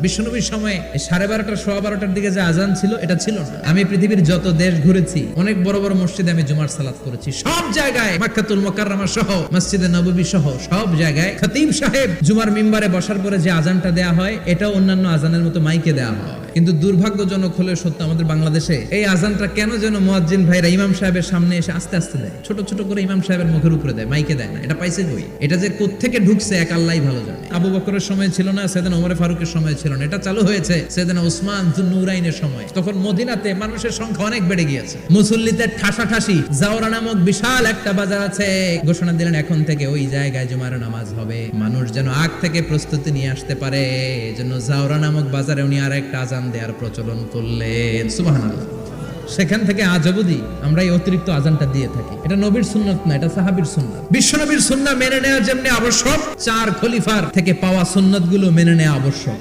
বিশ্বনবীর সময় 12:30 12:15 দিকে যে আজান ছিল এটা ছিল না। আমি পৃথিবীর যত দেশ ঘুরেছি, অনেক বড় বড় মসজিদে আমি জুমার সালাত করেছি। সব জায়গায় মক্কাতুল মুকাররমা সহ মসজিদে নববী সহ সব জায়গায় খতিব সাহেব জুমার মিম্বারে বসার পরে যে আজানটা দেয়া হয় এটা অন্যান্য আজানের মতো মাইকে দেয়া হয়। কিন্তু দুর্ভাগ্যজনক হলে সত্য, আমাদের বাংলাদেশে এই আজানটা কেন যেন মুয়াজ্জিন ভাইরা ইমাম সাহেবের সামনে এসে আস্তে আস্তে দেয়, ছোট ছোট করে ইমাম সাহেবের মুখের উপরে দেয়, মাইকে দেয় না। এটা পাইছে কই? এটা যে কোত্থেকে ঢুকছে এক আল্লাহই ভালো জানে। আবু বকরের সময় ছিল না, সাইয়েদনা ওমর ফারুকের সময় ছিল না, এটা চালু হয়েছে সাইয়েদনা উসমান যুন্নুরাইনের সময়। তখন মদিনাতে মানুষের সংখ্যা অনেক বেড়ে গিয়েছে, মুসল্লিদের ঠাসাঠাসি। জাওরা নামক বিশাল একটা বাজার আছে, ঘোষণা দিলেন এখন থেকে ওই জায়গায় জুমার নামাজ হবে। মানুষ যেন আগ থেকে প্রস্তুতি নিয়ে আসতে পারে, এজন্য জাওরা নামক বাজারে উনি আর একটা আজান দেওয়ার প্রচলন করলেন। সুবহানাল্লাহ। সেখান থেকে আজ অবধি আমরা এই অতিরিক্ত আজানটা দিয়ে থাকি। এটা নবীর সুন্নাত না, এটা সাহাবীর সুন্নাত। বিশ্ব নবীর সুন্নাহ মেনে নেওয়া যেমনি আবশ্যক, 4 খলিফার থেকে পাওয়া সুন্নাতগুলো মেনে নেওয়া আবশ্যক।